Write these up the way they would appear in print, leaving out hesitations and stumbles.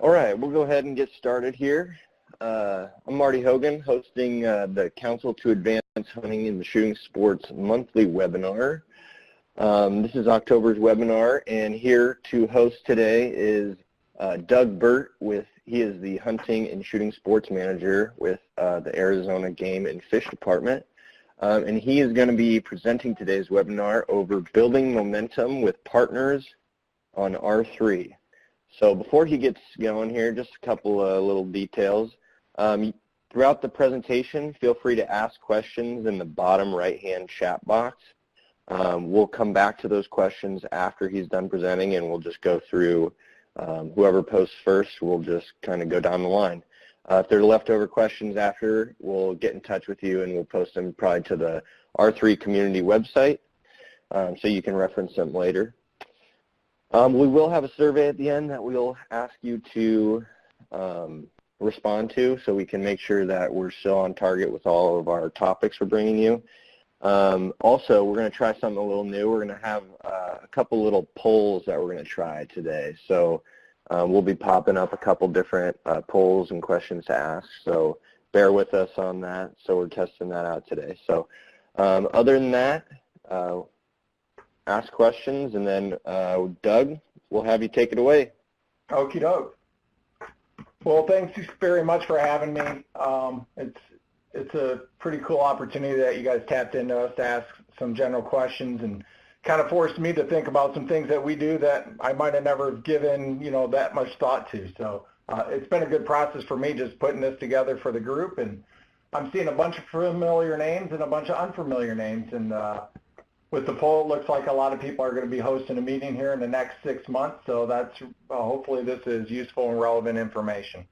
All right, we'll go ahead and get started here. I'm Marty Hogan, hosting the Council to Advance Hunting in the Shooting Sports monthly webinar. This is October's webinar, and here to host today is Doug Burt. He is the Hunting and Shooting Sports Manager with the Arizona Game and Fish Department. And he is going to be presenting today's webinar over building momentum with partners on R3. So before he gets going here, just a couple of little details. Throughout the presentation, feel free to ask questions in the bottom right-hand chat box. We'll come back to those questions after he's done presenting, and we'll just go through whoever posts first. We'll just kind of go down the line. If there are leftover questions after, we'll get in touch with you, and we'll post them probably to the R3 community website so you can reference them later. We will have a survey at the end that we'll ask you to respond to so we can make sure that we're still on target with all of our topics we're bringing you. Also, we're going to try something a little new. We're going to have a couple little polls that we're going to try today. So we'll be popping up a couple different polls and questions to ask. So bear with us on that. So we're testing that out today. So other than that, ask questions, and then Doug, we'll have you take it away. Okie doke. Well, thanks very much for having me. It's a pretty cool opportunity that you guys tapped into us to ask some general questions, and kind of forced me to think about some things that we do that I might have never given, that much thought to. So it's been a good process for me just putting this together for the group, and I'm seeing a bunch of familiar names and a bunch of unfamiliar names, and with the poll, it looks like a lot of people are going to be hosting a meeting here in the next 6 months, so that's hopefully this is useful and relevant information.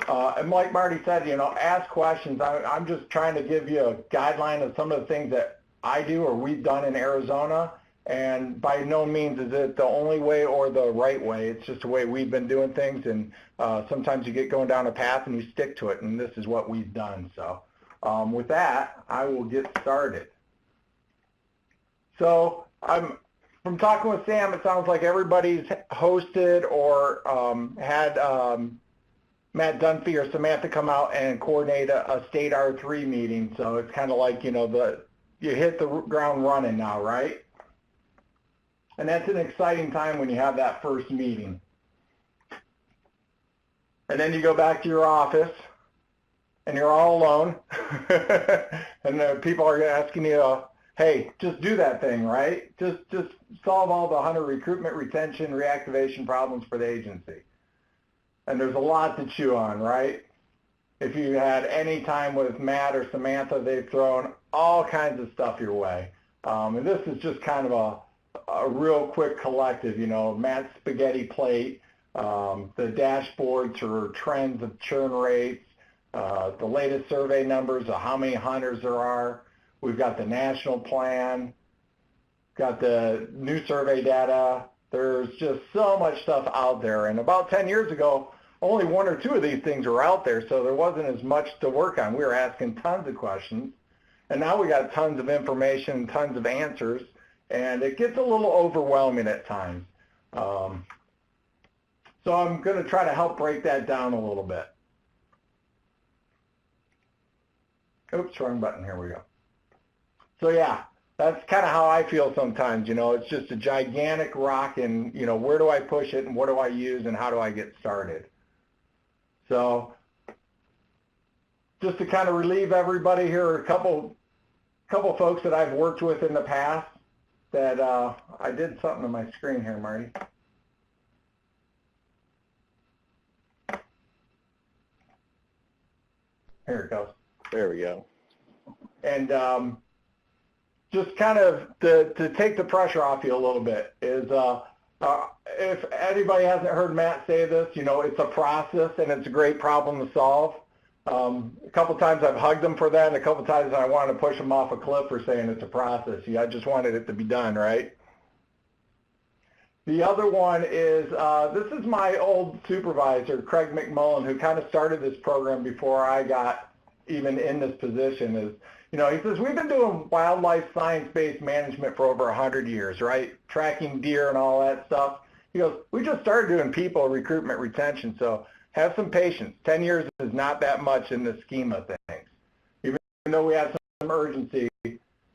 And like Marty said, ask questions. I'm just trying to give you a guideline of some of the things that I do or we've done in Arizona, and by no means is it the only way or the right way. It's just the way we've been doing things, and sometimes you get going down a path and you stick to it, and this is what we've done. So with that, I will get started. So from talking with Sam, it sounds like everybody's hosted or had Matt Dunphy or Samantha come out and coordinate a state R3 meeting. So it's kind of like, you hit the ground running now, right? And that's an exciting time when you have that first meeting. And then you go back to your office and you're all alone and people are asking you, hey, just do that thing, right? Just solve all the hunter recruitment, retention, reactivation problems for the agency. And there's a lot to chew on, right? If you had any time with Matt or Samantha, they've thrown all kinds of stuff your way. And this is just kind of a real quick collective, Matt's spaghetti plate, the dashboards or trends of churn rates, the latest survey numbers of how many hunters there are. We've got the national plan, got the new survey data. There's just so much stuff out there. And about 10 years ago, only 1 or 2 of these things were out there, so there wasn't as much to work on. We were asking tons of questions. And now we got tons of information, tons of answers, and it gets a little overwhelming at times. So I'm going to try to help break that down a little bit. Oops, wrong button. Here we go. So yeah, that's kind of how I feel sometimes, it's just a gigantic rock, and, where do I push it and what do I use and how do I get started? So just to kind of relieve everybody here, a couple folks that I've worked with in the past that I did something on my screen here, Marty. Here it goes. There we go. And just kind of to take the pressure off you a little bit is if anybody hasn't heard Matt say this, it's a process and it's a great problem to solve. A couple times I've hugged him for that, and a couple times I wanted to push him off a cliff for saying it's a process. I just wanted it to be done, right? The other one is, this is my old supervisor, Craig McMullen, who kind of started this program before I got even in this position. Is, he says, we've been doing wildlife science-based management for over 100 years, right? Tracking deer and all that stuff. He goes, we just started doing people recruitment retention, so have some patience. 10 years is not that much in the scheme of things. Even though we have some urgency,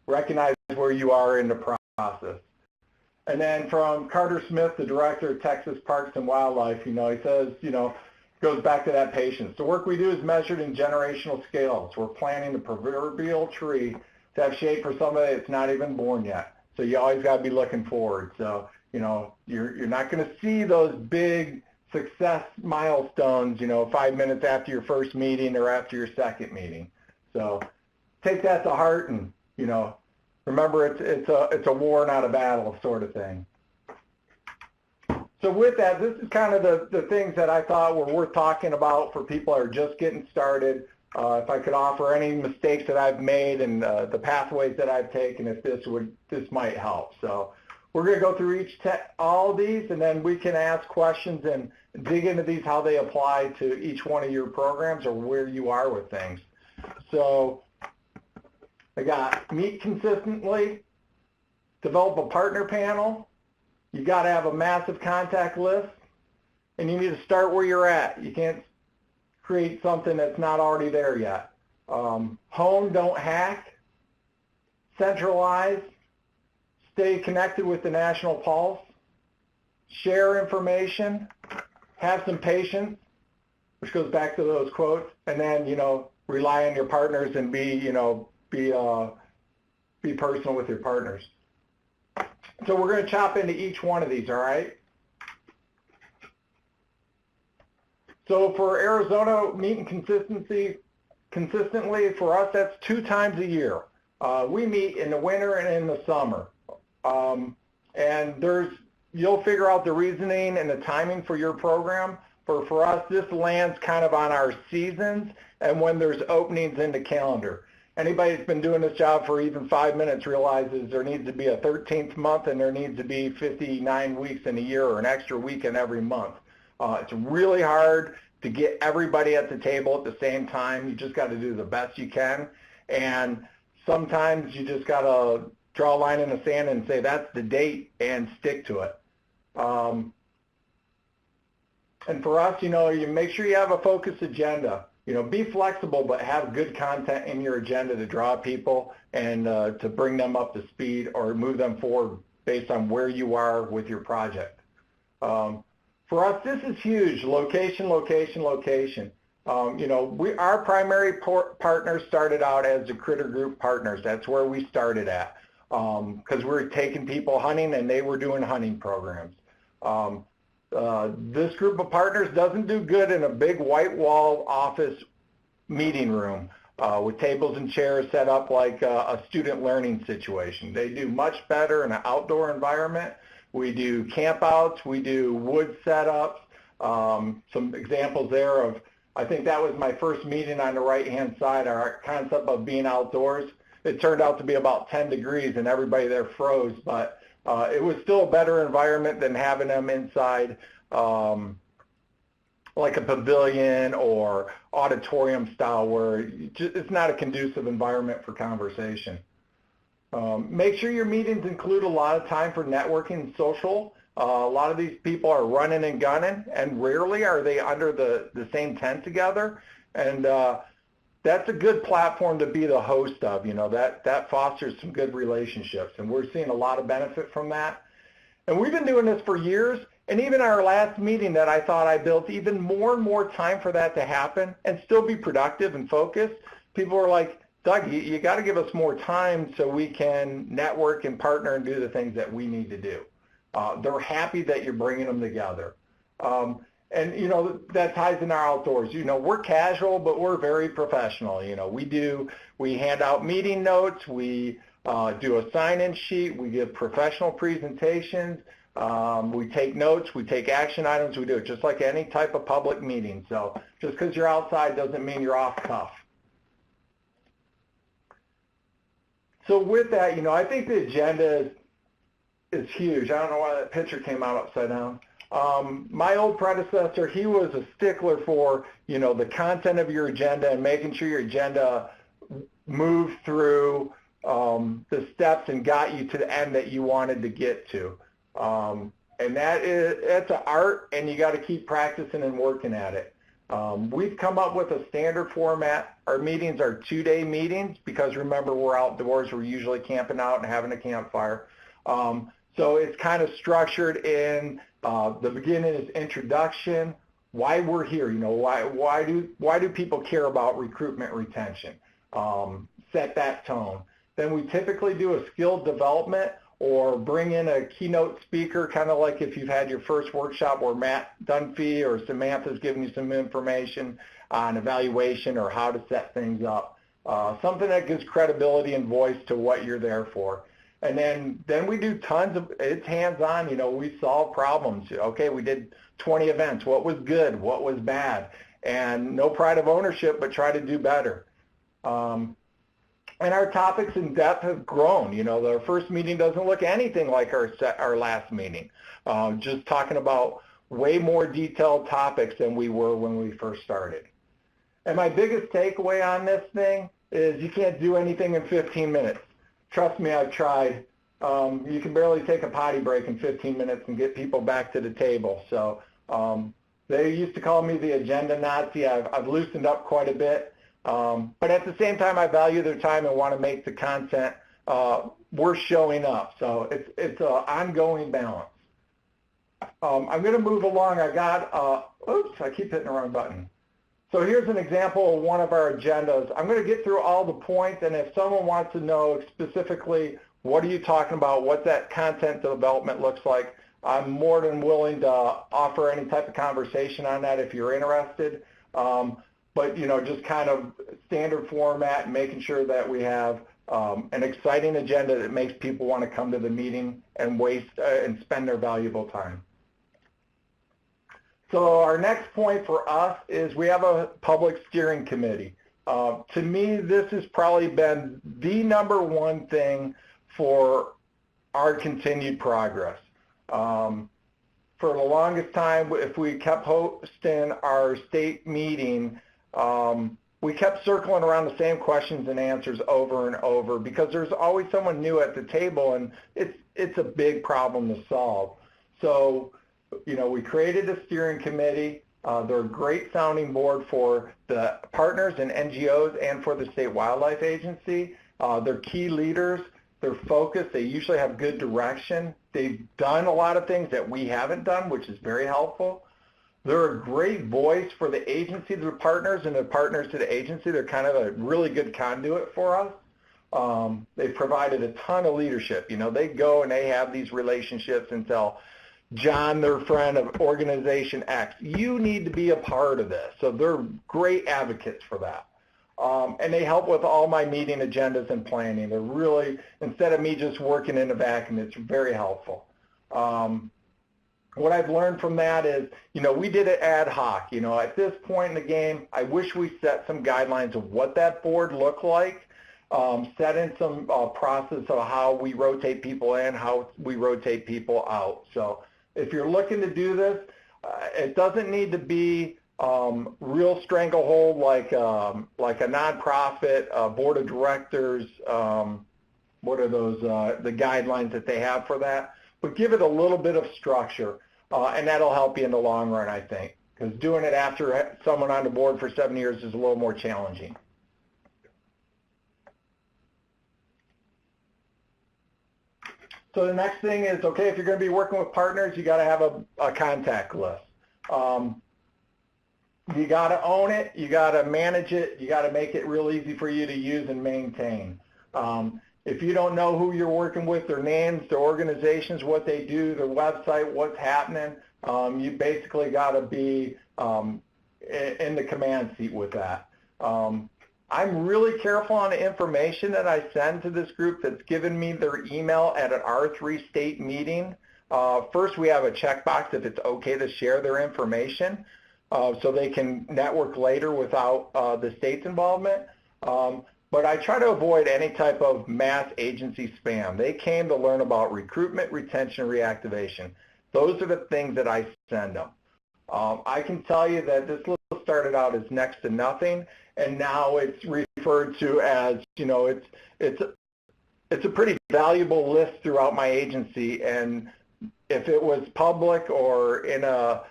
recognize where you are in the process. And then from Carter Smith, the director of Texas Parks and Wildlife, he says, goes back to that patience. The work we do is measured in generational scales. We're planting the proverbial tree to have shade for somebody that's not even born yet. So you always got to be looking forward. So, you're not going to see those big success milestones, 5 minutes after your first meeting or after your second meeting. So take that to heart and, remember it's a war, not a battle sort of thing. So with that, this is kind of the things that I thought were worth talking about for people that are just getting started. If I could offer any mistakes that I've made and the pathways that I've taken, if this might help. So we're going to go through all of these, and then we can ask questions and dig into these, how they apply to each one of your programs or where you are with things. So I got meet consistently, develop a partner panel. You got to have a massive contact list, and you need to start where you're at. You can't create something that's not already there yet. Hone, don't hack. Centralize. Stay connected with the national pulse. Share information. Have some patience, which goes back to those quotes. And then, rely on your partners and be personal with your partners. So we're going to chop into each one of these, all right? So for Arizona, meeting consistently, for us, that's 2 times a year. We meet in the winter and in the summer. And you'll figure out the reasoning and the timing for your program. For us, this lands kind of on our seasons and when there's openings in the calendar. Anybody that's been doing this job for even 5 minutes realizes there needs to be a 13th month and there needs to be 59 weeks in a year or an extra week in every month. It's really hard to get everybody at the table at the same time. You just got to do the best you can. And sometimes you just got to draw a line in the sand and say that's the date and stick to it. And for us, you make sure you have a focused agenda. Be flexible, but have good content in your agenda to draw people and to bring them up to speed or move them forward based on where you are with your project. For us, this is huge. Location, location, location. Our primary partners started out as the Critter Group partners. That's where we started at because we were taking people hunting and they were doing hunting programs. This group of partners doesn't do good in a big white wall office meeting room with tables and chairs set up like a student learning situation. They do much better in an outdoor environment. We do campouts, we do wood setups, some examples there of, I think that was my first meeting on the right-hand side, our concept of being outdoors. It turned out to be about 10 degrees and everybody there froze, but it was still a better environment than having them inside like a pavilion or auditorium style where it's not a conducive environment for conversation. Make sure your meetings include a lot of time for networking and social. A lot of these people are running and gunning, and rarely are they under the same tent together. And that's a good platform to be the host of. That fosters some good relationships, and we're seeing a lot of benefit from that. And we've been doing this for years, and even our last meeting that I thought I built even more and more time for that to happen and still be productive and focused. People are like, Doug, you got to give us more time so we can network and partner and do the things that we need to do. They're happy that you're bringing them together. And, that ties in our outdoors. We're casual, but we're very professional. We hand out meeting notes. We do a sign-in sheet. We give professional presentations. We take notes. We take action items. We do it just like any type of public meeting. So just because you're outside doesn't mean you're off cuff. So with that, I think the agenda is huge. I don't know why that picture came out upside down. My old predecessor, he was a stickler for, the content of your agenda and making sure your agenda moved through the steps and got you to the end that you wanted to get to. And that's an art, and you got to keep practicing and working at it. We've come up with a standard format. Our meetings are 2-day meetings because remember, we're outdoors. We're usually camping out and having a campfire. So it's kind of structured in the beginning is introduction, why we're here. You know, why do people care about recruitment retention? Set that tone. Then we typically do a skill development or bring in a keynote speaker, kind of like if you've had your first workshop where Matt Dunphy or Samantha's giving you some information on evaluation or how to set things up. Something that gives credibility and voice to what you're there for. And then we do tons of, it's hands-on, you know, we solve problems. Okay, we did 20 events. What was good? What was bad? And no pride of ownership, but try to do better. And our topics in depth have grown. You know, our first meeting doesn't look anything like our last meeting. Just talking about way more detailed topics than we were when we first started. And my biggest takeaway on this thing is you can't do anything in 15 minutes. Trust me, I've tried. You can barely take a potty break in 15 minutes and get people back to the table. So they used to call me the agenda Nazi. I've loosened up quite a bit. But at the same time, I value their time and want to make the content worth showing up. So it's an ongoing balance. I'm going to move along. I got, oops, I keep hitting the wrong button. So here's an example of one of our agendas. I'm going to get through all the points, and if someone wants to know specifically what are you talking about, what that content development looks like, I'm more than willing to offer any type of conversation on that if you're interested. But, you know, just kind of standard format and making sure that we have an exciting agenda that makes people want to come to the meeting and waste and spend their valuable time. So our next point for us is we have a public steering committee. To me, this has probably been the #1 thing for our continued progress. For the longest time, if we kept hosting our state meeting, we kept circling around the same questions and answers over and over because there's always someone new at the table, and it's a big problem to solve. So, you know, we created a steering committee. They're a great sounding board for the partners and NGOs and for the State Wildlife Agency. They're key leaders. They're focused. They usually have good direction. They've done a lot of things that we haven't done, which is very helpful. They're a great voice for the agency, the partners, and the partners to the agency. They're kind of a really good conduit for us. They've provided a ton of leadership. You know, they go and they have these relationships and tell John, their friend of organization X, you need to be a part of this. So they're great advocates for that. And they help with all my meeting agendas and planning. They're really, instead of me just working in a vacuum, it's very helpful. What I've learned from that is, you know, we did it ad hoc. You know, at this point in the game, I wish we set some guidelines of what that board looked like, set in some process of how we rotate people in, how we rotate people out. So if you're looking to do this, it doesn't need to be real stranglehold like a nonprofit board of directors. What are those, the guidelines that they have for that? But give it a little bit of structure, and that'll help you in the long run, I think, because doing it after someone on the board for 7 years is a little more challenging. So the next thing is, okay, if you're going to be working with partners, you got to have a contact list. You got to own it, you got to manage it, you got to make it real easy for you to use and maintain. If you don't know who you're working with, their names, their organizations, what they do, their website, what's happening, you basically got to be in the command seat with that. I'm really careful on the information that I send to this group that's given me their email at an R3 state meeting. First, we have a checkbox if it's okay to share their information so they can network later without the state's involvement. But I try to avoid any type of mass agency spam. They came to learn about recruitment, retention, reactivation. Those are the things that I send them. I can tell you that this list started out as next to nothing, and now it's referred to as, you know, it's a pretty valuable list throughout my agency, and if it was public or in a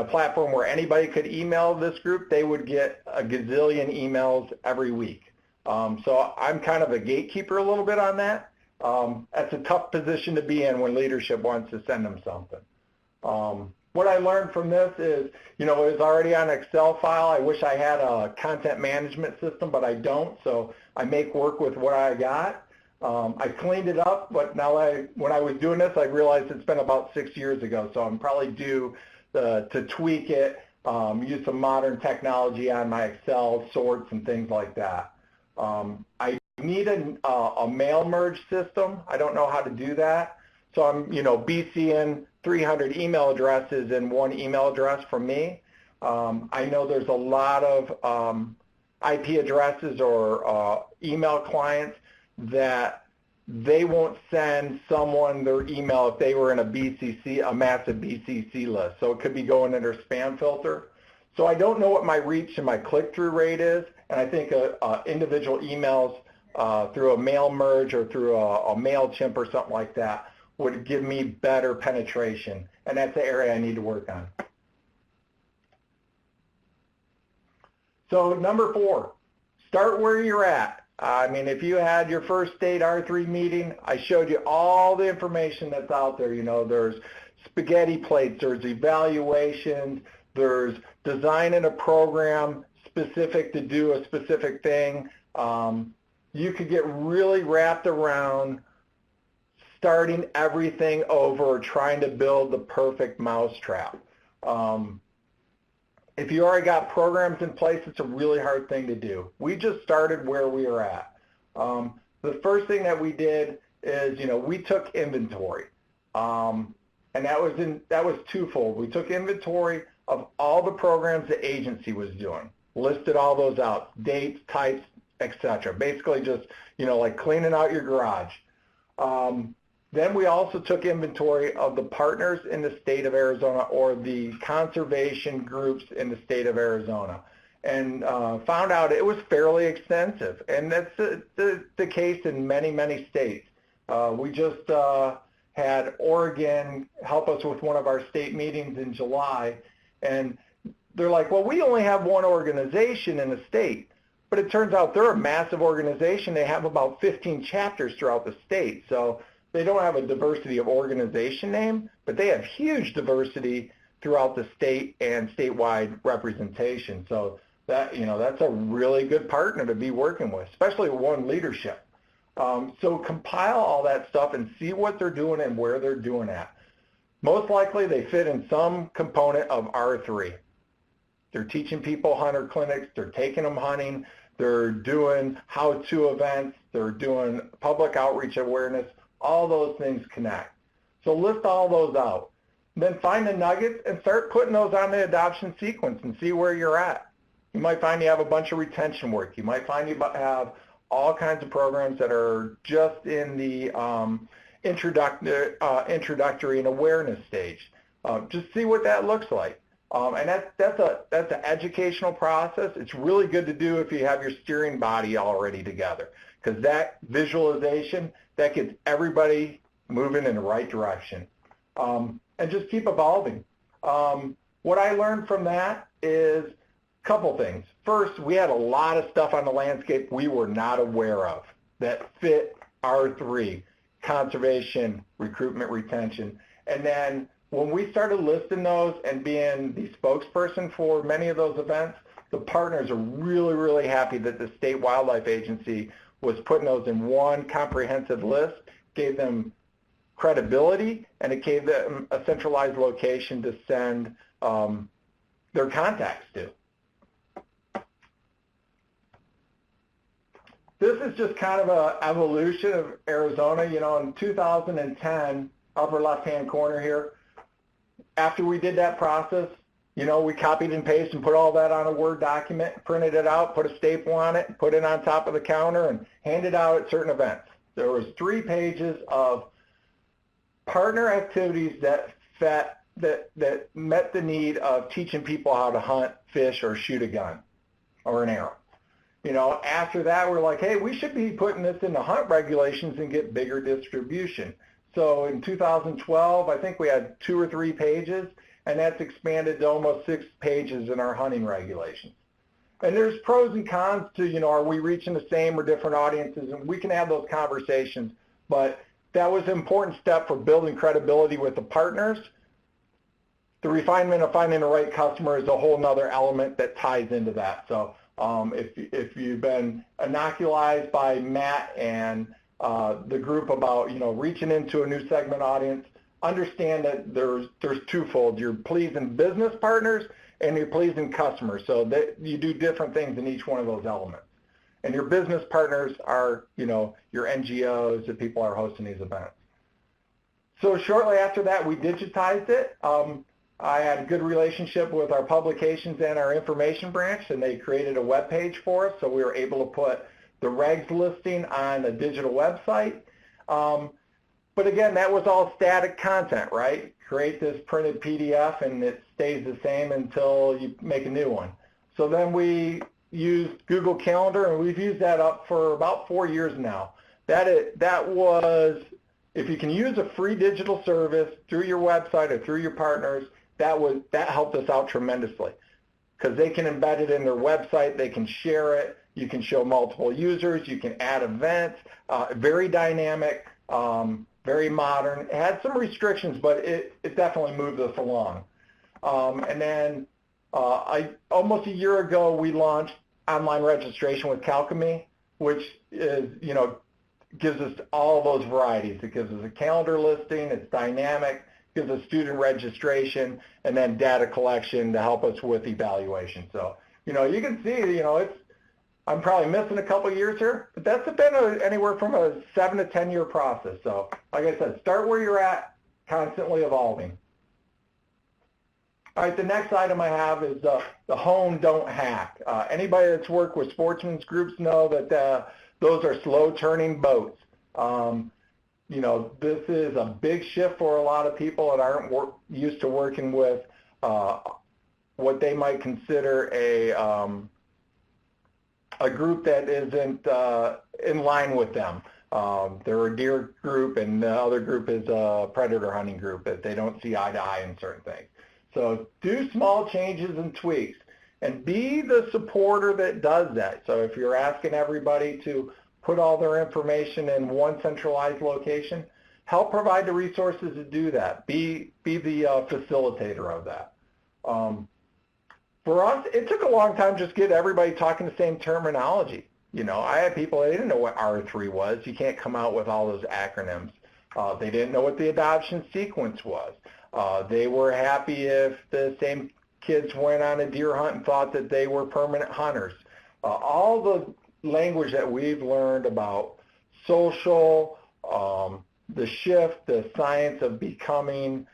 platform where anybody could email this group, they would get a gazillion emails every week. So I'm kind of a gatekeeper a little bit on that. That's a tough position to be in when leadership wants to send them something. What I learned from this is, it was already on an Excel file. I wish I had a content management system, but I don't, so I make work with what I got. I cleaned it up, but now when I was doing this, I realized it's been about 6 years ago, so I'm probably due to tweak it, use some modern technology on my Excel sorts and things like that. I need a mail merge system. I don't know how to do that. So I'm, BCing 300 email addresses in one email address from me. I know there's a lot of IP addresses or email clients that they won't send someone their email if they were in a massive BCC list. So it could be going in their spam filter. So I don't know what my reach and my click-through rate is, and I think individual emails through a mail merge or through a MailChimp or something like that would give me better penetration, and that's the area I need to work on. So number 4, start where you're at. I mean, if you had your first state R3 meeting, I showed you all the information that's out there. There's spaghetti plates, there's evaluations, there's designing a program specific to do a specific thing. You could get really wrapped around starting everything over, trying to build the perfect mousetrap. If you already got programs in place, it's a really hard thing to do. We just started where we were at. The first thing that we did is, we took inventory, and that was twofold. We took inventory of all the programs the agency was doing, listed all those out, dates, types, etc. Basically just, like cleaning out your garage. Then we also took inventory of the partners in the state of Arizona or the conservation groups in the state of Arizona, and found out it was fairly extensive. And that's the case in many, many states. We just had Oregon help us with one of our state meetings in July, and they're like, well, we only have one organization in the state. But it turns out they're a massive organization. They have about 15 chapters throughout the state. So they don't have a diversity of organization name, but they have huge diversity throughout the state and statewide representation. So that, that's a really good partner to be working with, especially one leadership. So compile all that stuff and see what they're doing and where they're doing at. Most likely they fit in some component of R3. They're teaching people hunter clinics, they're taking them hunting, they're doing how-to events, they're doing public outreach awareness. All those things connect. So list all those out. Then find the nuggets and start putting those on the adoption sequence and see where you're at. You might find you have a bunch of retention work. You might find you have all kinds of programs that are just in the introductory and awareness stage. Just see what that looks like. And that's an educational process. It's really good to do if you have your steering body already together, because that visualization, that gets everybody moving in the right direction. And just keep evolving. What I learned from that is a couple things. First, we had a lot of stuff on the landscape we were not aware of that fit R3, conservation, recruitment, retention. And then when we started listing those and being the spokesperson for many of those events, the partners are really, really happy that the State Wildlife Agency was putting those in one comprehensive list, gave them credibility, and it gave them a centralized location to send their contacts to. This is just kind of an evolution of Arizona. In 2010, upper left-hand corner here, after we did that process, we copied and pasted and put all that on a Word document, printed it out, put a staple on it, put it on top of the counter, and handed out at certain events. There was 3 pages of partner activities that met the need of teaching people how to hunt, fish, or shoot a gun or an arrow. After that, we're like, hey, we should be putting this in the hunt regulations and get bigger distribution. So in 2012, I think we had 2 or 3 pages, and that's expanded to almost 6 pages in our hunting regulations. And there's pros and cons to, are we reaching the same or different audiences? And we can have those conversations, but that was an important step for building credibility with the partners. The refinement of finding the right customer is a whole nother element that ties into that. So if you've been inoculized by Matt and the group about, reaching into a new segment audience, understand that there's twofold. You're pleasing business partners and you're pleasing customers. So that you do different things in each one of those elements. And your business partners are, your NGOs, the people are hosting these events. So shortly after that, we digitized it. I had a good relationship with our publications and our information branch, and they created a web page for us, so we were able to put the regs listing on a digital website. But again, that was all static content, right? Create this printed PDF and it stays the same until you make a new one. So then we used Google Calendar, and we've used that up for about 4 years now. That was, if you can use a free digital service through your website or through your partners, that helped us out tremendously, because they can embed it in their website, they can share it, you can show multiple users, you can add events, very dynamic, very modern. It had some restrictions, but it definitely moved us along. And then almost a year ago, we launched online registration with Calcami, which is, gives us all those varieties. It gives us a calendar listing, it's dynamic, gives us student registration, and then data collection to help us with evaluation. So, you can see, I'm probably missing a couple of years here, but that's been anywhere from a 7 to 10 year process. So, like I said, start where you're at, constantly evolving. All right, the next item I have is the hone, don't hack. Anybody that's worked with sportsmen's groups know that those are slow turning boats. This is a big shift for a lot of people that aren't used to working with what they might consider a group that isn't in line with them. They're a deer group, and the other group is a predator hunting group, that they don't see eye to eye in certain things. So do small changes and tweaks, and be the supporter that does that. So if you're asking everybody to put all their information in one centralized location, help provide the resources to do that. Be the facilitator of that. For us, it took a long time just to get everybody talking the same terminology. I had people, they didn't know what R3 was. You can't come out with all those acronyms. They didn't know what the adoption sequence was. They were happy if the same kids went on a deer hunt and thought that they were permanent hunters. All the language that we've learned about social, the shift, the science of becoming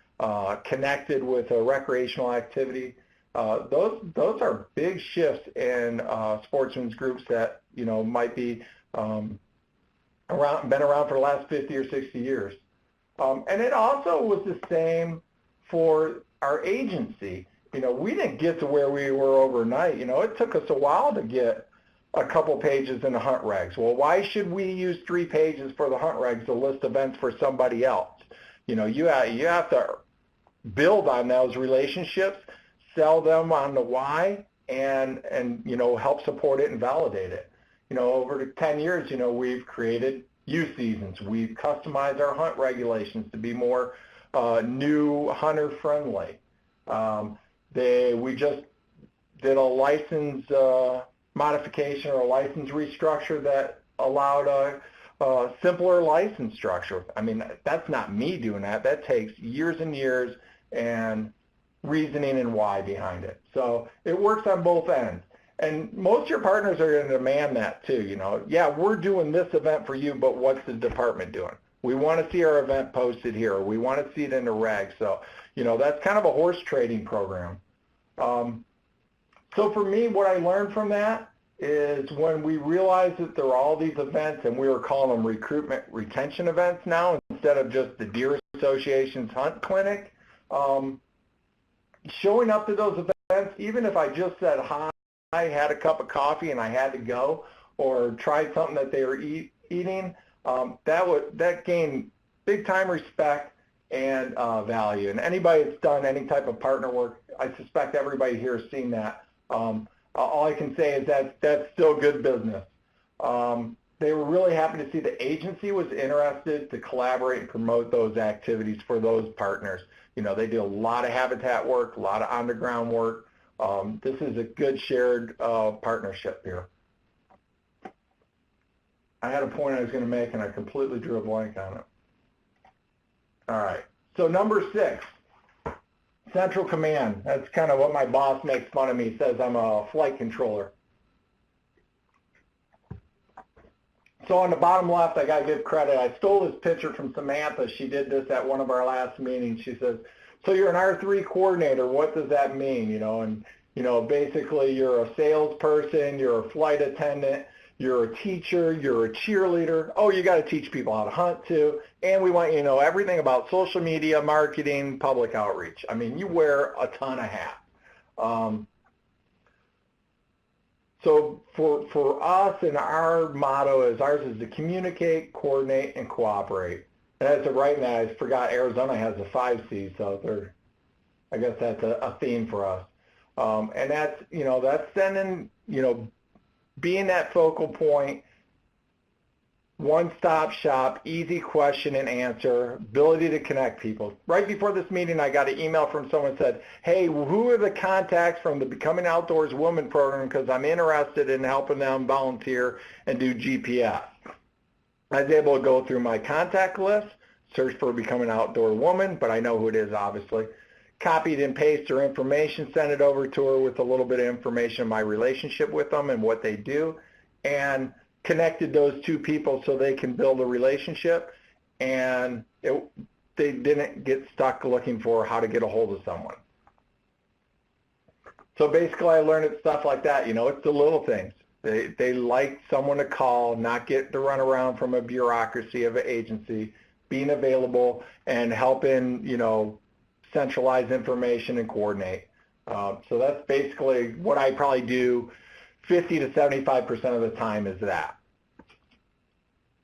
connected with a recreational activity, those are big shifts in sportsmen's groups that might be been around for the last 50 or 60 years. And it also was the same for our agency. We didn't get to where we were overnight. It took us a while to get a couple pages in the hunt regs. Well, why should we use 3 pages for the hunt regs to list events for somebody else? You have to build on those relationships, sell them on the why, and help support it and validate it. Over the 10 years, we've created youth seasons. We've customized our hunt regulations to be more new hunter friendly. We just did a license modification or a license restructure that allowed a simpler license structure. I mean, that's not me doing that. That takes years and years and reasoning and why behind it. So it works on both ends. And most of your partners are going to demand that too. Yeah, we're doing this event for you, but what's the department doing? We want to see our event posted here. We want to see it in the reg. So, that's kind of a horse trading program. So for me, what I learned from that is when we realized that there were all these events, and we were calling them recruitment retention events now instead of just the Deer Association's hunt clinic, showing up to those events, even if I just said hi, I had a cup of coffee and I had to go, or tried something that they were eating, that gained big time respect and value. And anybody that's done any type of partner work, I suspect everybody here has seen that. All I can say is that that's still good business. They were really happy to see the agency was interested to collaborate and promote those activities for those partners. You know, they do a lot of habitat work, a lot of underground work. This is a good shared partnership here. I had a point I was going to make, and I completely drew a blank on it. All right. So number 6, central command. That's kind of what my boss makes fun of me. He says I'm a flight controller. So on the bottom left, I got to give credit. I stole this picture from Samantha. She did this at one of our last meetings. She says, so you're an R3 coordinator. What does that mean? You know, and, you know, basically you're a salesperson, you're a flight attendant, you're a teacher, you're a cheerleader. Oh, you got to teach people how to hunt too. And we want you to know everything about social media, marketing, public outreach. I mean, you wear a ton of hats. So for us, and our motto is, ours is to communicate, coordinate, and cooperate. And as of right now, I forgot Arizona has the 5 C's, so I guess that's a theme for us. And that's, you know, that's sending, you know, being that focal point, one-stop shop, easy question and answer, ability to connect people. Right before this meeting, I got an email from someone that said, hey, who are the contacts from the Becoming Outdoors Woman program, because I'm interested in helping them volunteer and do GPS. I was able to go through my contact list, search for Becoming Outdoor Woman, but I know who it is, obviously. Copied and pasted her information, sent it over to her with a little bit of information on my relationship with them and what they do, and connected those 2 people so they can build a relationship, and they didn't get stuck looking for how to get a hold of someone. So basically I learned stuff like that. You know, it's the little things. They like someone to call, not get to run around from a bureaucracy of an agency, being available and helping, you know, centralize information and coordinate. So that's basically what I probably do 50 to 75% of the time is that.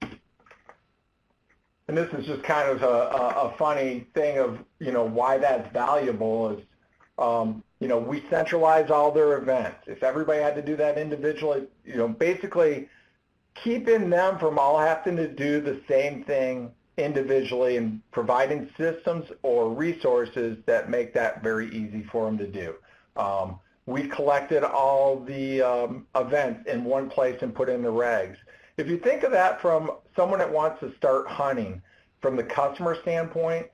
And this is just kind of a funny thing of, you know, why that's valuable is, you know, we centralize all their events. If everybody had to do that individually, you know, basically keeping them from all having to do the same thing individually and providing systems or resources that make that very easy for them to do. We collected all the events in one place and put in the regs. If you think of that from someone that wants to start hunting from the customer standpoint,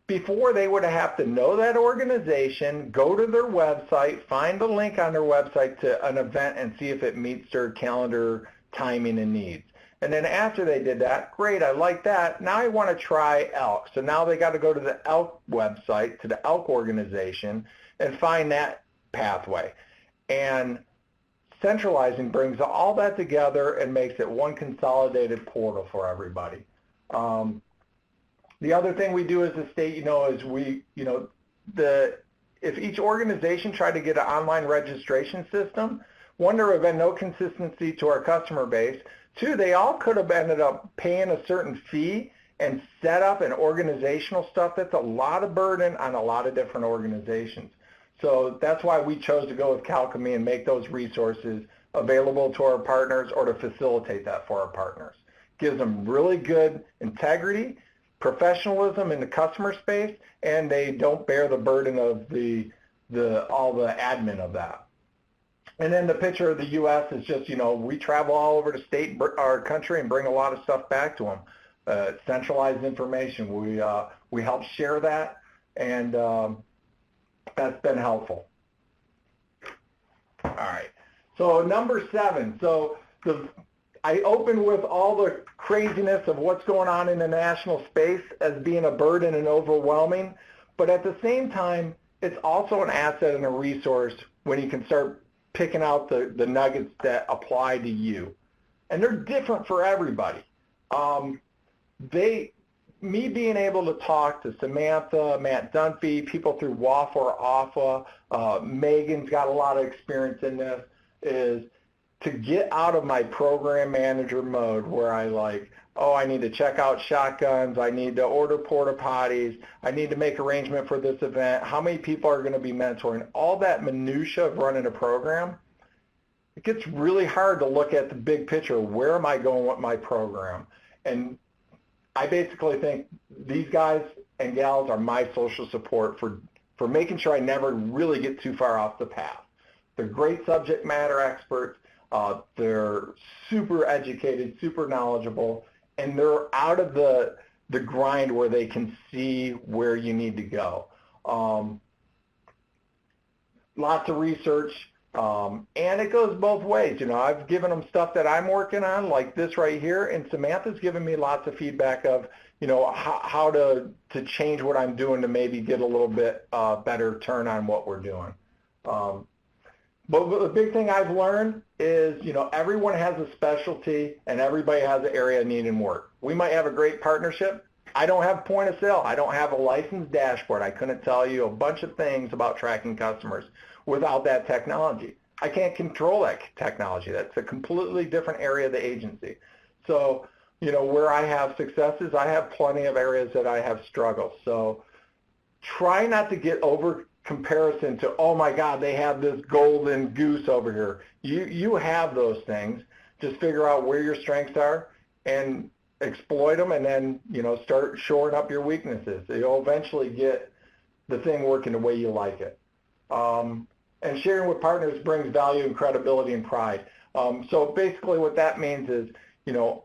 before they would have to know that organization, go to their website, find the link on their website to an event and see if it meets their calendar timing and needs. And then after they did that, great, I like that. Now I want to try elk. So now they got to go to the elk website, to the elk organization, and find that pathway. And centralizing brings all that together and makes it one consolidated portal for everybody. The other thing we do as a state, you know, is we, you know, if each organization tried to get an online registration system, one, there would have been no consistency to our customer base. 2, they all could have ended up paying a certain fee and set up an organizational stuff. That's a lot of burden on a lot of different organizations. So that's why we chose to go with Calcami and make those resources available to our partners, or to facilitate that for our partners. Gives them really good integrity, professionalism in the customer space, and they don't bear the burden of all the admin of that. And then the picture of the U.S. is just, you know, we travel all over the state, our country, and bring a lot of stuff back to them. Centralized information. We help share that, and that's been helpful. All right. So number 7. So I opened with all the craziness of what's going on in the national space as being a burden and overwhelming, but at the same time, it's also an asset and a resource when you can start picking out the nuggets that apply to you. And they're different for everybody. Me being able to talk to Samantha, Matt Dunphy, people through WAFA or AFA, Megan's got a lot of experience in this, is to get out of my program manager mode where I like, oh, I need to check out shotguns, I need to order porta potties, I need to make arrangement for this event, how many people are going to be mentoring, all that minutia of running a program, it gets really hard to look at the big picture. Where am I going with my program? And I basically think these guys and gals are my social support for making sure I never really get too far off the path. They're great subject matter experts. They're super educated, super knowledgeable, and they're out of the grind where they can see where you need to go. Lots of research, and it goes both ways. You know, I've given them stuff that I'm working on, like this right here, and Samantha's given me lots of feedback of, you know, how to change what I'm doing to maybe get a little bit better turn on what we're doing. But the big thing I've learned is, you know, everyone has a specialty and everybody has an area needing work. We might have a great partnership. I don't have point of sale. I don't have a licensed dashboard. I couldn't tell you a bunch of things about tracking customers without that technology. I can't control that technology. That's a completely different area of the agency. So, you know, where I have successes, I have plenty of areas that I have struggles. So try not to get over comparison to, oh my God, they have this golden goose over here. You have those things. Just figure out where your strengths are and exploit them, and then, you know, start shoring up your weaknesses. You'll eventually get the thing working the way you like it. And sharing with partners brings value and credibility and pride. So basically what that means is, you know,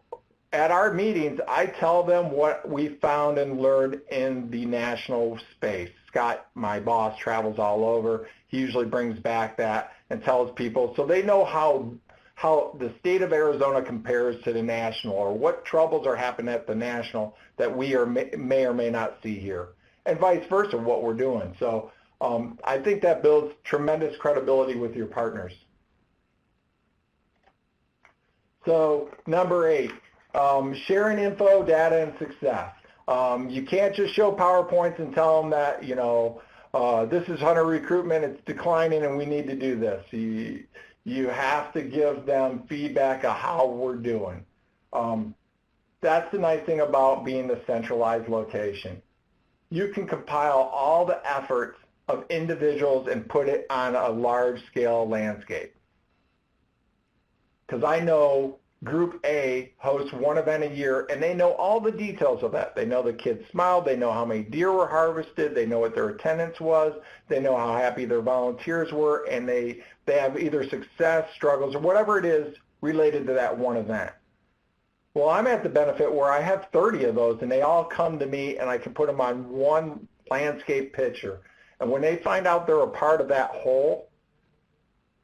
at our meetings, I tell them what we found and learned in the national space. Scott, my boss, travels all over. He usually brings back that and tells people so they know how the state of Arizona compares to the national, or what troubles are happening at the national that we may or may not see here, and vice versa, what we're doing. So I think that builds tremendous credibility with your partners. So number 8, sharing info, data, and success. You can't just show PowerPoints and tell them that, you know, this is hunter recruitment, it's declining, and we need to do this. You have to give them feedback of how we're doing. That's the nice thing about being the centralized location. You can compile all the efforts of individuals and put it on a large-scale landscape. Because I know Group A hosts one event a year, and they know all the details of that. They know the kids smiled, they know how many deer were harvested, they know what their attendance was, they know how happy their volunteers were, and they have either success, struggles, or whatever it is related to that one event. Well, I'm at the benefit where I have 30 of those, and they all come to me, and I can put them on one landscape picture. And when they find out they're a part of that whole,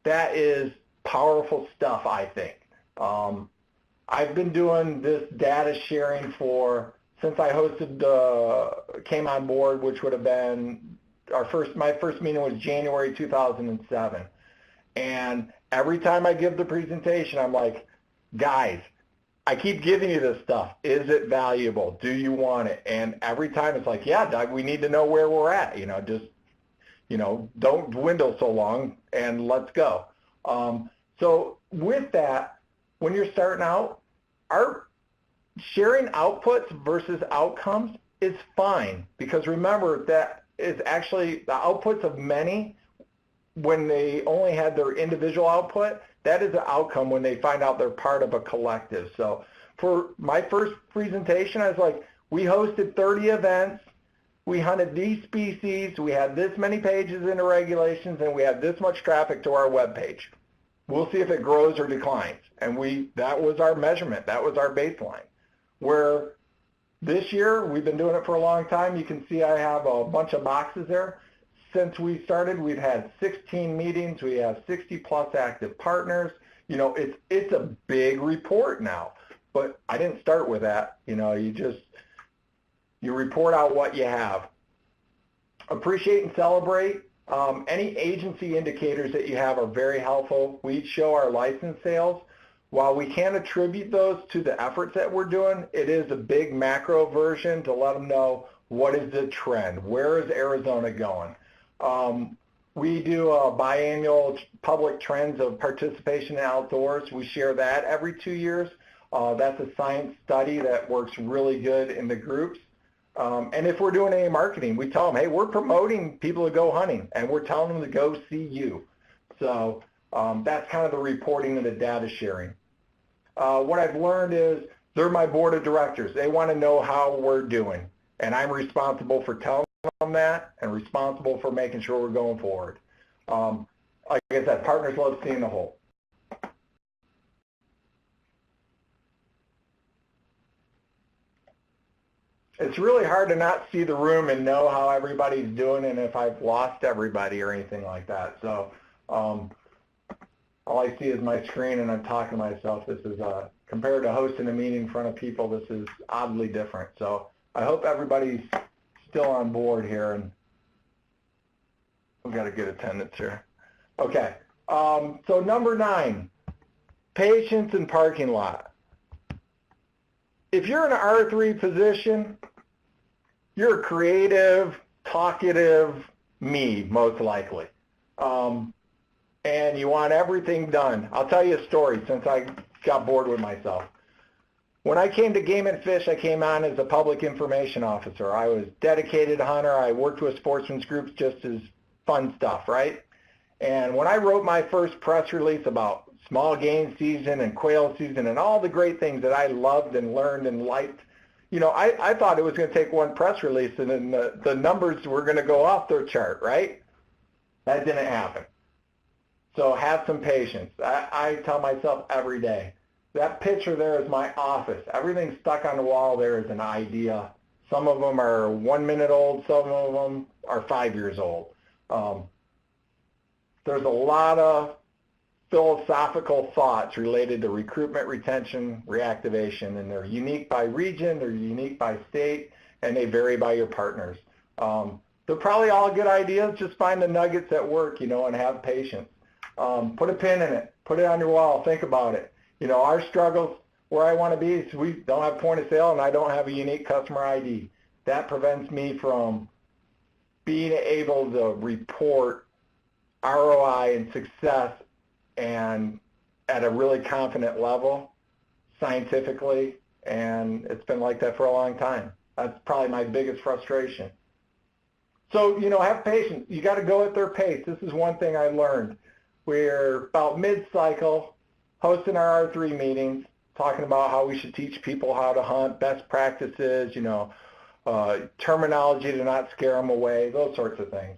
that is powerful stuff, I think. I've been doing this data sharing since I came on board, which would have been my first meeting was January 2007. And every time I give the presentation, I'm like, guys, I keep giving you this stuff. Is it valuable? Do you want it? And every time it's like, yeah, Doug, we need to know where we're at. You know, just, you know, don't dwindle so long and let's go. So with that, when you're starting out, our sharing outputs versus outcomes is fine, because remember that is actually the outputs of many. When they only had their individual output, that is the outcome when they find out they're part of a collective. So for my first presentation, I was like, we hosted 30 events, we hunted these species, we had this many pages in the regulations, and we had this much traffic to our webpage. We'll see if it grows or declines. And that was our measurement. That was our baseline. Where this year, we've been doing it for a long time. You can see I have a bunch of boxes there. Since we started, we've had 16 meetings. We have 60 plus active partners. You know, it's a big report now. But I didn't start with that. You know, you report out what you have. Appreciate and celebrate. Any agency indicators that you have are very helpful. We show our license sales. While we can't attribute those to the efforts that we're doing, it is a big macro version to let them know what is the trend, where is Arizona going. We do a biannual public trends of participation in outdoors. We share that every 2 years. That's a science study that works really good in the groups. And if we're doing any marketing, we tell them, hey, we're promoting people to go hunting, and we're telling them to go see you. So that's kind of the reporting and the data sharing. What I've learned is they're my board of directors. They want to know how we're doing, and I'm responsible for telling them that and responsible for making sure we're going forward. Like I said, partners love seeing the whole. It's really hard to not see the room and know how everybody's doing and if I've lost everybody or anything like that. So all I see is my screen and I'm talking to myself. This is, compared to hosting a meeting in front of people, this is oddly different. So I hope everybody's still on board here, and we've got a good attendance here. Okay, so number 9, patience in parking lot. If you're in an R3 position, you're a creative, talkative me, most likely. And you want everything done. I'll tell you a story since I got bored with myself. When I came to Game and Fish, I came on as a public information officer. I was dedicated hunter. I worked with sportsmen's groups just as fun stuff, right? And when I wrote my first press release about small game season and quail season and all the great things that I loved and learned and liked, you know, I thought it was going to take one press release and then the numbers were going to go off their chart, right? That didn't happen. So have some patience. I tell myself every day, that picture there is my office. Everything stuck on the wall there is an idea. Some of them are 1 minute old. Some of them are 5 years old. There's a lot of philosophical thoughts related to recruitment, retention, reactivation, and they're unique by region, they're unique by state, and they vary by your partners. They're probably all good ideas. Just find the nuggets that work, you know, and have patience. Put a pin in it. Put it on your wall. Think about it. You know, our struggles where I want to be is we don't have point of sale and I don't have a unique customer ID. That prevents me from being able to report ROI and success and at a really confident level scientifically, and it's been like that for a long time. That's probably my biggest frustration. So, you know, have patience. You got to go at their pace. This is one thing I learned. We're about mid-cycle, hosting our R3 meetings, talking about how we should teach people how to hunt, best practices, you know, terminology to not scare them away, those sorts of things.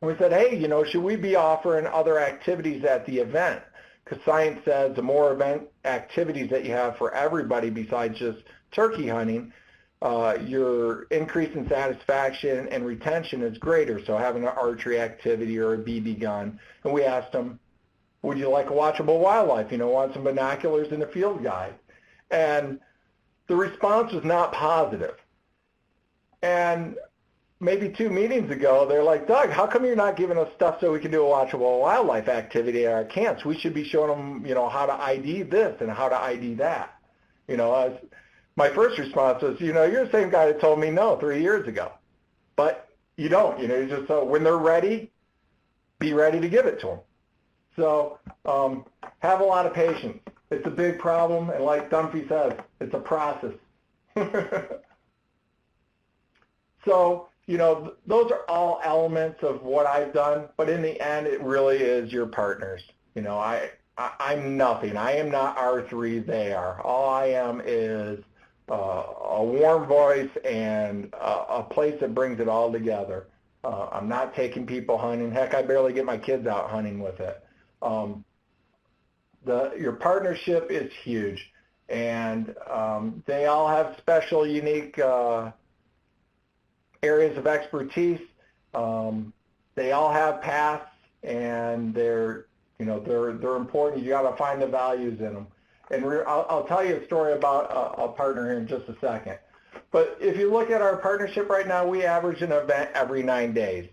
And we said, hey, you know, should we be offering other activities at the event? Because science says the more event activities that you have for everybody besides just turkey hunting, your increase in satisfaction and retention is greater. So having an archery activity or a BB gun. And we asked them, would you like a watchable wildlife? You know, want some binoculars and a field guide? And the response was not positive. And maybe 2 meetings ago, they're like, Doug, how come you're not giving us stuff so we can do a watchable wildlife activity at our camps? We should be showing them, you know, how to ID this and how to ID that. You know, my first response was, you know, you're the same guy that told me no 3 years ago. But you don't, you know, you just, so when they're ready, be ready to give it to them. So have a lot of patience. It's a big problem, and like Dunphy says, it's a process. So, you know, those are all elements of what I've done, but in the end, it really is your partners. You know, I'm nothing. I am not R3, they are. All I am is a warm voice and a place that brings it all together. I'm not taking people hunting. Heck, I barely get my kids out hunting with it. Your partnership is huge, and they all have special, unique areas of expertise. They all have paths, and they're important. You got to find the values in them. And I'll tell you a story about a partner here in just a second. But if you look at our partnership right now, we average an event every 9 days.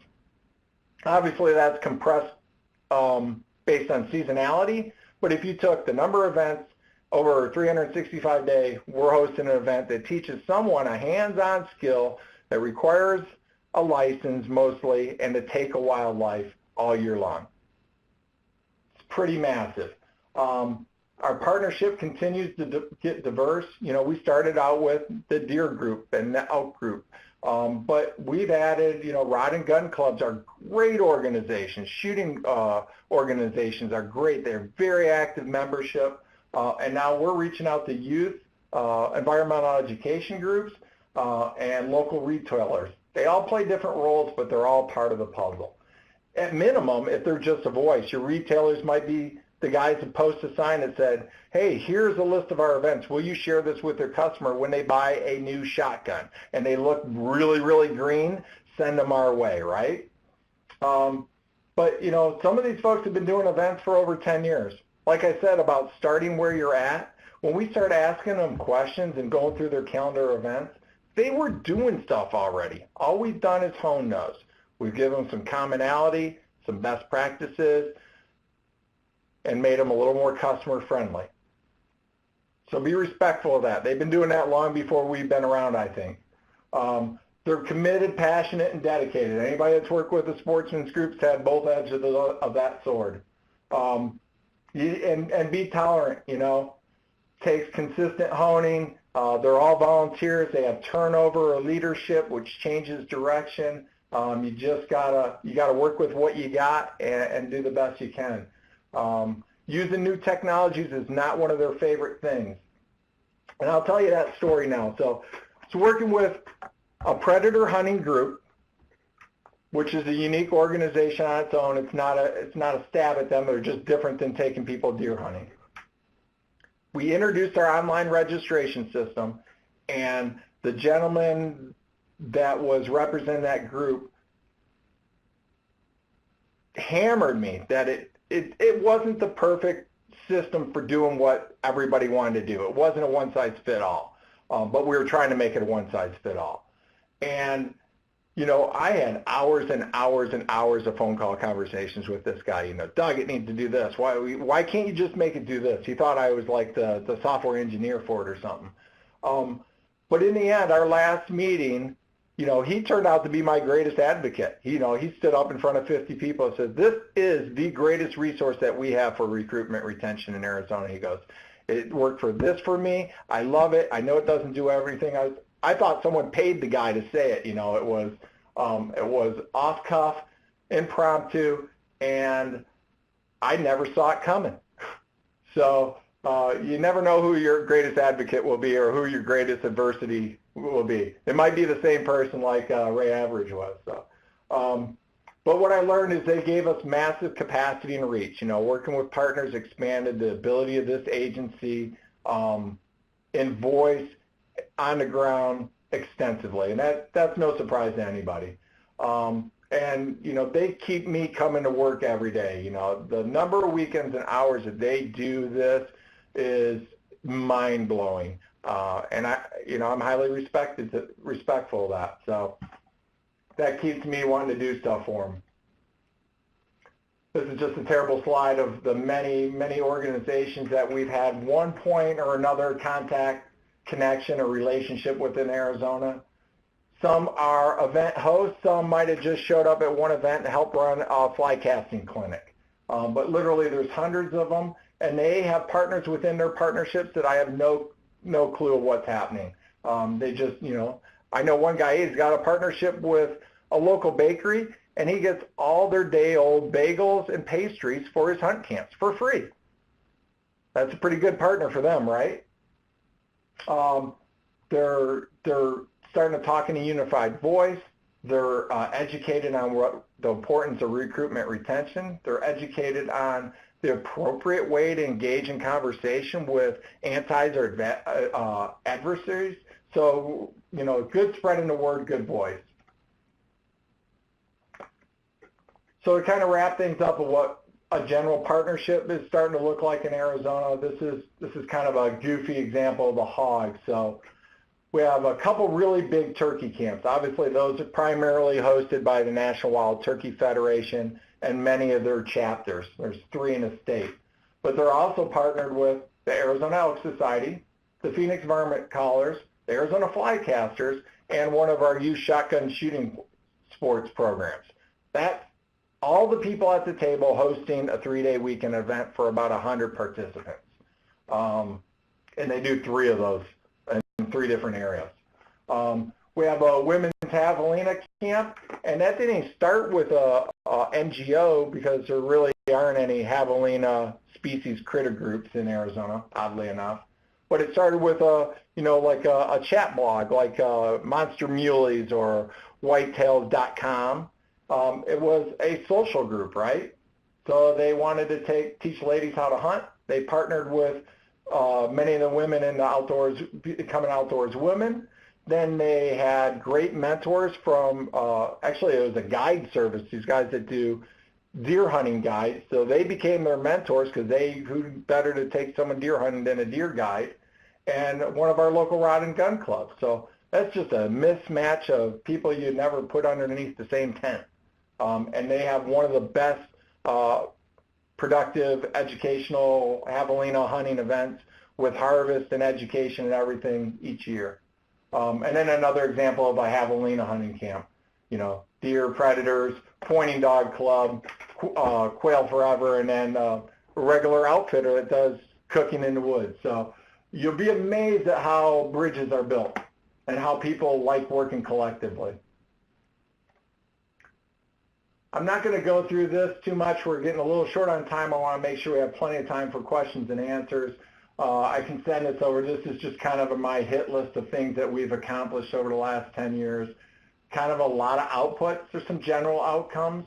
Obviously, that's compressed based on seasonality. But if you took the number of events over 365 days, we're hosting an event that teaches someone a hands-on skill that requires a license mostly and to take a wildlife all year long. It's pretty massive. Our partnership continues to get diverse. You know, we started out with the deer group and the elk group, but we've added, you know, rod and gun clubs are great organizations. Shooting organizations are great. They're very active membership. And now we're reaching out to youth, environmental education groups, and local retailers. They all play different roles, but they're all part of the puzzle. At minimum, if they're just a voice, your retailers might be the guys that post a sign that said, hey, here's a list of our events. Will you share this with their customer when they buy a new shotgun? And they look really, really green, send them our way, right? But, you know, some of these folks have been doing events for over 10 years. Like I said about starting where you're at, when we start asking them questions and going through their calendar events, they were doing stuff already. All we've done is hone those. We've given them some commonality, some best practices, and made them a little more customer friendly. So be respectful of that. They've been doing that long before we've been around, I think. They're committed, passionate, and dedicated. Anybody that's worked with the sportsman's groups had both edges of that sword. And be tolerant, you know. Takes consistent honing. They're all volunteers. They have turnover or leadership, which changes direction. You just gotta work with what you got and do the best you can. Using new technologies is not one of their favorite things. And I'll tell you that story now. So it's working with a predator hunting group, which is a unique organization on its own. It's not a stab at them. They're just different than taking people deer hunting. We introduced our online registration system, and the gentleman that was representing that group hammered me that it wasn't the perfect system for doing what everybody wanted to do. It wasn't a one-size-fit-all, but we were trying to make it a one-size-fit-all. And, you know, I had hours and hours and hours of phone call conversations with this guy. You know, Doug, it needs to do this. Why can't you just make it do this? He thought I was like the software engineer for it or something. But in the end, our last meeting, you know, he turned out to be my greatest advocate. He stood up in front of 50 people and said, this is the greatest resource that we have for recruitment retention in Arizona. He goes, it worked for me. I love it. I know it doesn't do everything. I thought someone paid the guy to say it. You know, it was off cuff, impromptu, and I never saw it coming. So you never know who your greatest advocate will be or who your greatest adversity will be. It might be the same person like Ray Average was. So, but what I learned is they gave us massive capacity and reach. You know, working with partners expanded the ability of this agency in voice, on the ground, extensively, and that's no surprise to anybody. And you know, they keep me coming to work every day. You know, the number of weekends and hours that they do this is mind-blowing. And I'm highly respectful of that. So that keeps me wanting to do stuff for them. This is just a terrible slide of the many, many organizations that we've had one point or another contact, connection, or relationship within Arizona. Some are event hosts. Some might have just showed up at one event and helped run a fly casting clinic. But literally there's hundreds of them, and they have partners within their partnerships that I have no clue of what's happening. They just, you know, I know one guy, he's got a partnership with a local bakery, and he gets all their day-old bagels and pastries for his hunt camps for free. That's a pretty good partner for them, right? They're starting to talk in a unified voice. They're educated on what the importance of recruitment retention. They're educated on the appropriate way to engage in conversation with antis or adversaries. So, you know, good spreading the word, good voice. So to kind of wrap things up of what a general partnership is starting to look like in Arizona, this is kind of a goofy example of the hog. So we have a couple really big turkey camps. Obviously, those are primarily hosted by the National Wild Turkey Federation and many of their chapters. There's 3 in the state. But they're also partnered with the Arizona Elk Society, the Phoenix Varmint Callers, the Arizona Flycasters, and one of our youth shotgun shooting sports programs. That's all the people at the table hosting a 3-day weekend event for about 100 participants. And they do 3 of those in 3 different areas. We have a women's javelina camp, and that didn't start with a NGO because there really aren't any javelina species critter groups in Arizona, oddly enough. But it started with a chat blog like Monster Muleys or whitetails.com. It was a social group, right? So they wanted to teach ladies how to hunt. They partnered with many of the women in the outdoors, becoming outdoors women. Then they had great mentors from, actually it was a guide service, these guys that do deer hunting guides. So they became their mentors because who better to take someone deer hunting than a deer guide, and one of our local rod and gun clubs. So that's just a mismatch of people you'd never put underneath the same tent. And they have one of the best productive educational javelina hunting events with harvest and education and everything each year. And then another example of a javelina hunting camp, deer, predators, pointing dog club, quail forever, and then a regular outfitter that does cooking in the woods. So you'll be amazed at how bridges are built and how people like working collectively. I'm not going to go through this too much. We're getting a little short on time. I want to make sure we have plenty of time for questions and answers. I can send this over. This is just kind of my hit list of things that we've accomplished over the last 10 years. Kind of a lot of outputs. There's some general outcomes.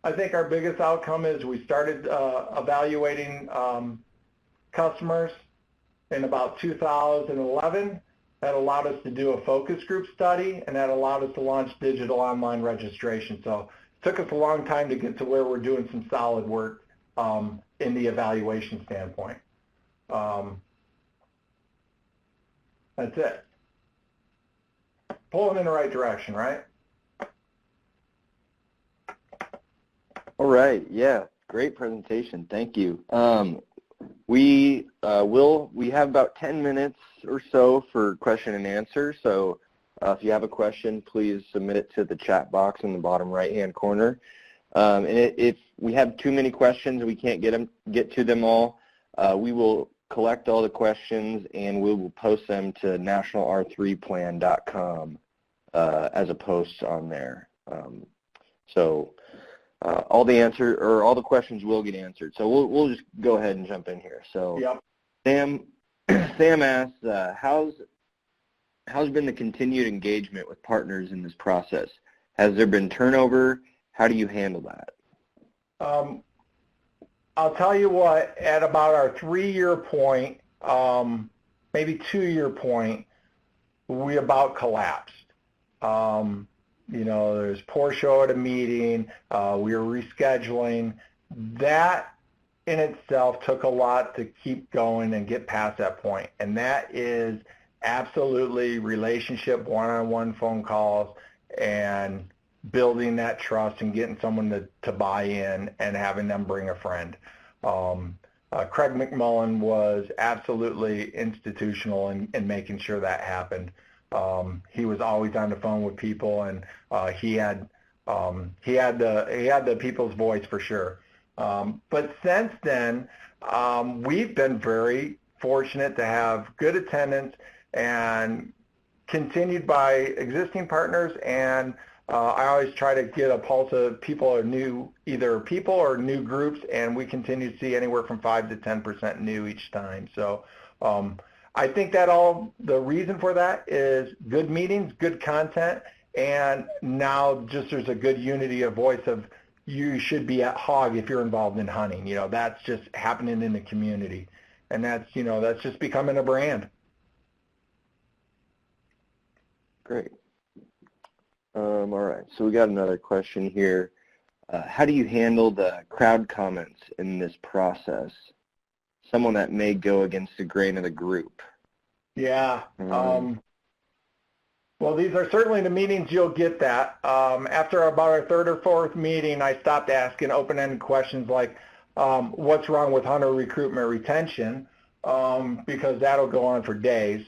I think our biggest outcome is we started evaluating customers in about 2011. That allowed us to do a focus group study, and that allowed us to launch digital online registration. So it took us a long time to get to where we're doing some solid work in the evaluation standpoint. That's it. Pulling in the right direction, right? All right. Yeah. Great presentation. Thank you. We have about 10 minutes or so for question and answer. So if you have a question, please submit it to the chat box in the bottom right-hand corner. And if we have too many questions and we can't get to them all, we will collect all the questions and we will post them to nationalr3plan.com as a post on there. All the questions will get answered. So we'll just go ahead and jump in here. So yep. Sam asks, how's been the continued engagement with partners in this process? Has there been turnover? How do you handle that? I'll tell you what, at about our 3-year point, maybe 2-year point, we about collapsed. There's poor show at a meeting, we were rescheduling. That in itself took a lot to keep going and get past that point. And that is absolutely relationship, one-on-one phone calls, and building that trust and getting someone to buy in and having them bring a friend. Craig McMullen was absolutely institutional in making sure that happened. He was always on the phone with people, and he had the people's voice for sure. But since then, we've been very fortunate to have good attendance and continued by existing partners, and I always try to get a pulse of people or either people or new groups, and we continue to see anywhere from 5 to 10% new each time. So I think that the reason for that is good meetings, good content, and now just there's a good unity of voice of you should be at HAHWG if you're involved in hunting. That's just happening in the community, and that's just becoming a brand. Great. All right, so we got another question here. How do you handle the crowd comments in this process? Someone that may go against the grain of the group. Yeah. Well, these are certainly the meetings you'll get that. After about our 3rd or 4th meeting, I stopped asking open-ended questions like, what's wrong with hunter recruitment retention? Because that'll go on for days.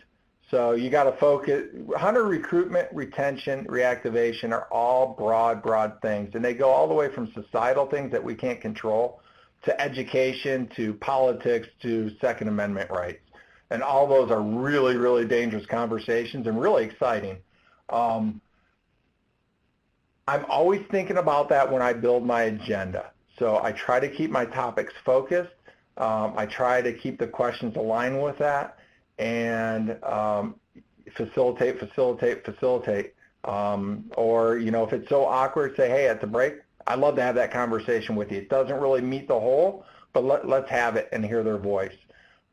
So you got to focus. Hunter recruitment, retention, reactivation are all broad things, and they go all the way from societal things that we can't control to education, to politics, to Second Amendment rights. And all those are really, really dangerous conversations and really exciting. I'm always thinking about that when I build my agenda. So I try to keep my topics focused. I try to keep the questions aligned with that, and facilitate. Or, you know, if it's so awkward, say, hey, at the break, I'd love to have that conversation with you. It doesn't really meet the whole, but let's have it and hear their voice.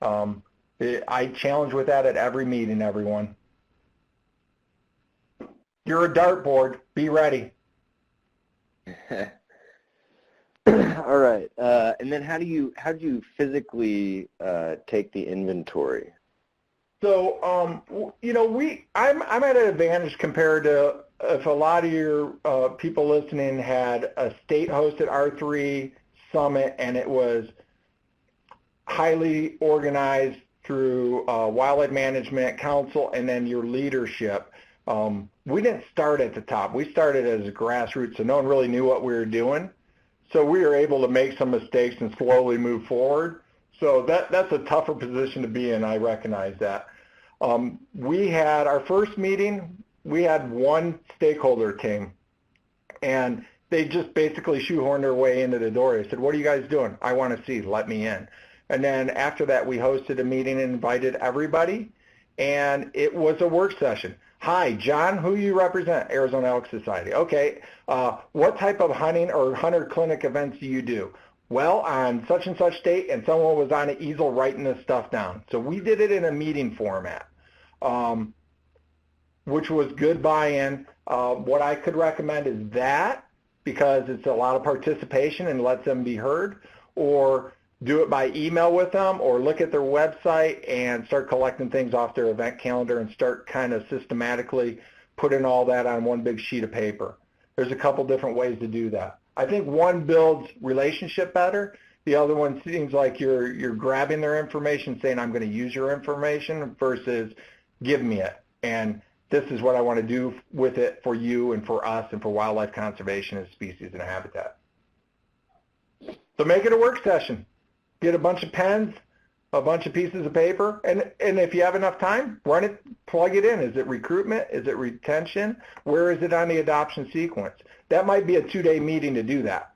I challenge with that at every meeting, everyone. You're a dartboard. Be ready. All right. And then how do you physically take the inventory? So, you know, I'm at an advantage compared to if a lot of your people listening had a state-hosted R3 summit and it was highly organized through Wildlife Management Council and then your leadership. We didn't start at the top. We started as grassroots, so no one really knew what we were doing. So we were able to make some mistakes and slowly move forward. So that's a tougher position to be in. I recognize that. We had our first meeting, we had one stakeholder came, and they just basically shoehorned their way into the door. They said, what are you guys doing? I want to see, let me in. And then after that, we hosted a meeting and invited everybody, and it was a work session. Hi, John, who you represent? Arizona Elk Society. Okay, what type of hunting or hunter clinic events do you do? Well, on such and such date, and someone was on an easel writing this stuff down. So we did it in a meeting format, which was good buy-in. What I could recommend is that, because it's a lot of participation and lets them be heard, or do it by email with them, or look at their website and start collecting things off their event calendar and start kind of systematically putting all that on one big sheet of paper. There's a couple different ways to do that. I think one builds relationship better. The other one seems like you're grabbing their information, saying, I'm going to use your information, versus give me it. And this is what I want to do with it for you and for us and for wildlife conservation and species and habitat. So make it a work session. Get a bunch of pens, a bunch of pieces of paper, and if you have enough time, run it, plug it in. Is it recruitment? Is it retention? Where is it on the adoption sequence? That might be a 2-day meeting to do that.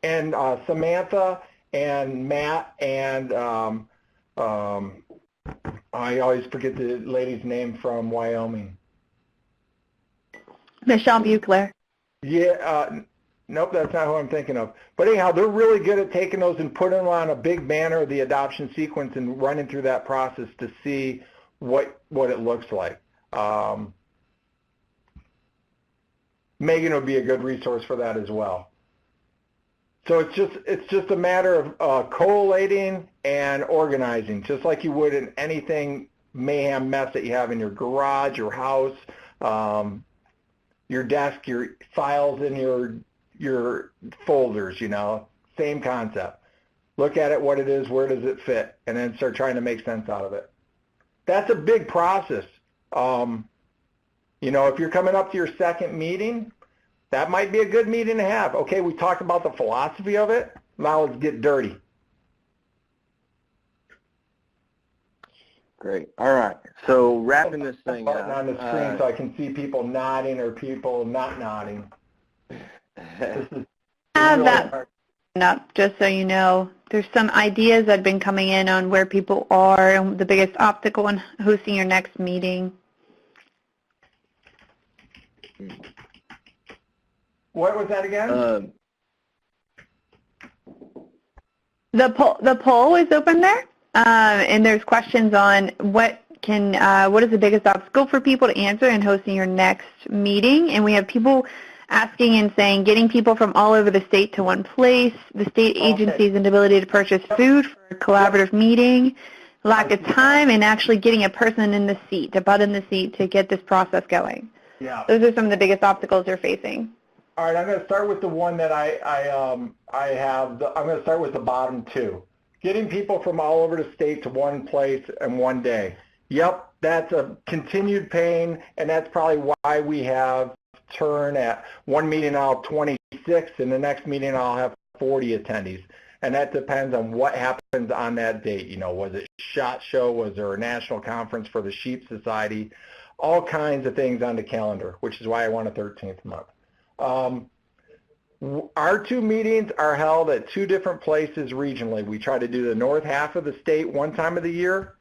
And Samantha and Matt and I always forget the lady's name from Wyoming. Michelle Buchler. Yeah, nope, that's not who I'm thinking of. But anyhow, they're really good at taking those and putting them on a big banner of the adoption sequence and running through that process to see what it looks like. Megan would be a good resource for that as well. So it's just a matter of collating and organizing, just like you would in anything mayhem mess that you have in your garage, your house, your desk, your files in your folders, you know, same concept. Look at it, what it is, where does it fit, and then start trying to make sense out of it. That's a big process. You know, if you're coming up to your second meeting, that might be a good meeting to have. Okay, we talked about the philosophy of it. Now let's get dirty. Great. All right. So wrapping this thing up. On the screen so I can see people nodding or people not nodding. Have that up, just so you know. There's some ideas that have been coming in on where people are and the biggest obstacle in hosting your next meeting. What was that again? The poll is open there, and there's questions on what is the biggest obstacle for people to answer in hosting your next meeting, and we have people asking and saying getting people from all over the state to one place, the state agency's inability to purchase food for a collaborative meeting, lack of time, and actually getting a person in the seat, a butt in the seat to get this process going. Yeah. Those are some of the biggest obstacles you're facing. All right, I'm going to start with the one that I have. I'm going to start with the bottom two. Getting people from all over the state to one place in one day. Yep, that's a continued pain, and that's probably why we have turn at one meeting I'll have 26, and the next meeting I'll have 40 attendees. And that depends on what happens on that date. You know, was it SHOT Show? Was there a national conference for the Sheep Society? All kinds of things on the calendar, which is why I want a 13th month. Our two meetings are held at two different places regionally. We try to do the north half of the state one time of the year,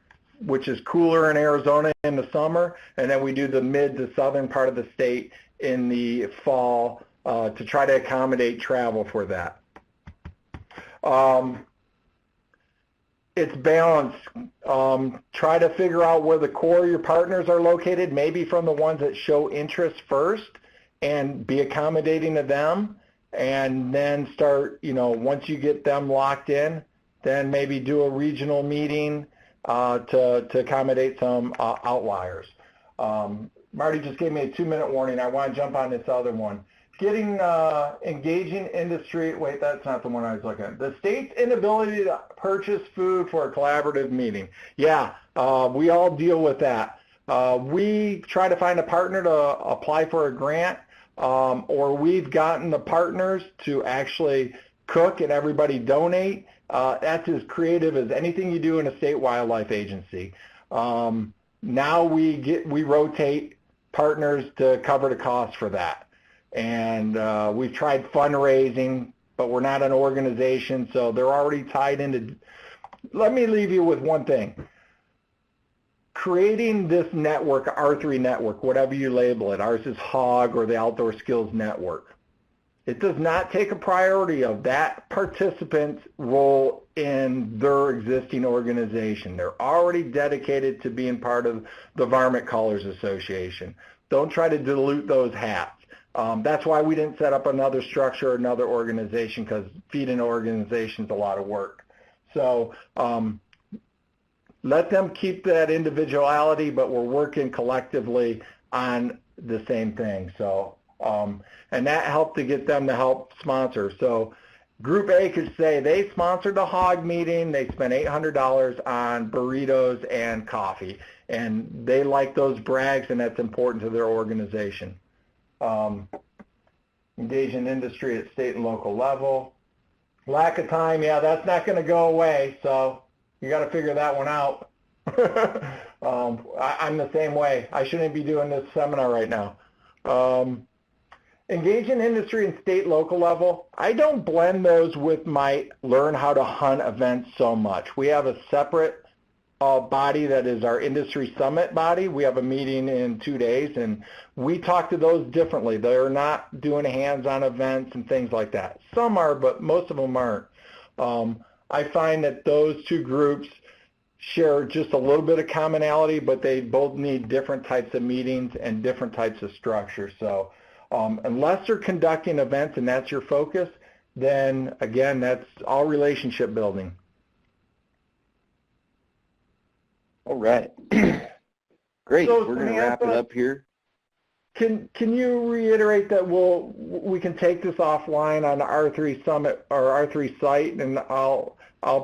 which is cooler in Arizona in the summer, and then we do the mid to southern part of the state in the fall to try to accommodate travel for that. It's balanced. Try to figure out where the core of your partners are located, maybe from the ones that show interest first, and be accommodating to them, and then start, you know, once you get them locked in, then maybe do a regional meeting to accommodate some outliers. Marty just gave me a 2-minute warning. I want to jump on this other one. Getting engaging industry, wait, that's not the one I was looking at. The state's inability to purchase food for a collaborative meeting. Yeah, we all deal with that. We try to find a partner to apply for a grant, or we've gotten the partners to actually cook and everybody donate. That's as creative as anything you do in a state wildlife agency. Now we rotate partners to cover the cost for that. And we've tried fundraising, but we're not an organization, so they're already tied into. Let me leave you with one thing. Creating this network, R3 network, whatever you label it, ours is HAHWG or the Outdoor Skills Network. It does not take a priority of that participant's role in their existing organization. They're already dedicated to being part of the Varmint Callers Association. Don't try to dilute those hats. That's why we didn't set up another structure, another organization, because feeding an organization is a lot of work. So let them keep that individuality, but we're working collectively on the same thing. So, and that helped to get them to help sponsor. So Group A could say they sponsored the HAHWG meeting, they spent $800 on burritos and coffee, and they like those brags, and that's important to their organization. Engage in industry at state and local level. Lack of time, yeah, that's not going to go away, so you got to figure that one out. I'm the same way. I shouldn't be doing this seminar right now. Engage in industry and state local level. I don't blend those with my learn how to hunt events so much. We have a separate body that is our industry summit body. We have a meeting in 2 days, and we talk to those differently. They're not doing hands-on events and things like that. Some are, but most of them aren't. I find that those two groups share just a little bit of commonality, but they both need different types of meetings and different types of structure. So unless they're conducting events and that's your focus, then again, that's all relationship building. All right. Great. So we're going to wrap it up here. Can you reiterate that we can take this offline on the R3 Summit or R3 site, and I'll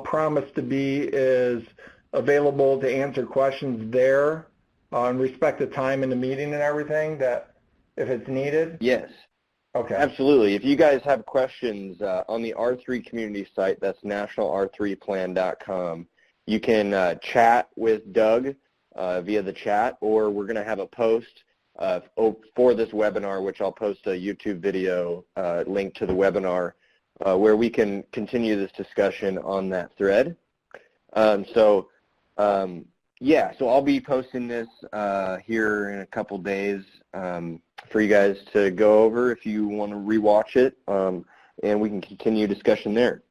promise to be as available to answer questions there in respect to time in the meeting and everything, that if it's needed? Yes. Okay. Absolutely. If you guys have questions on the R3 community site, that's nationalr3plan.com. You can chat with Doug via the chat, or we're going to have a post for this webinar, which I'll post a YouTube video link to the webinar where we can continue this discussion on that thread. Yeah, so I'll be posting this here in a couple days for you guys to go over if you want to rewatch it, and we can continue discussion there.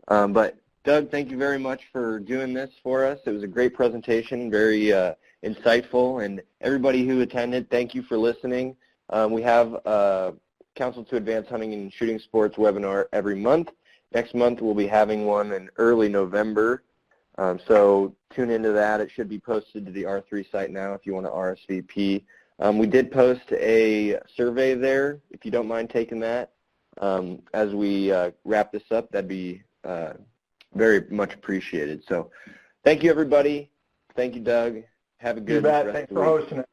But Doug, thank you very much for doing this for us. It was a great presentation, very insightful, and everybody who attended, thank you for listening. We have a Council to Advance Hunting and Shooting Sports webinar every month. Next month we'll be having one in early November, so tune into that. It should be posted to the R3 site now if you want to RSVP. We did post a survey there. If you don't mind taking that as we wrap this up, that'd be very much appreciated. So thank you, everybody. Thank you, Doug. Have a good You bet. rest Thanks of the for week. hosting it.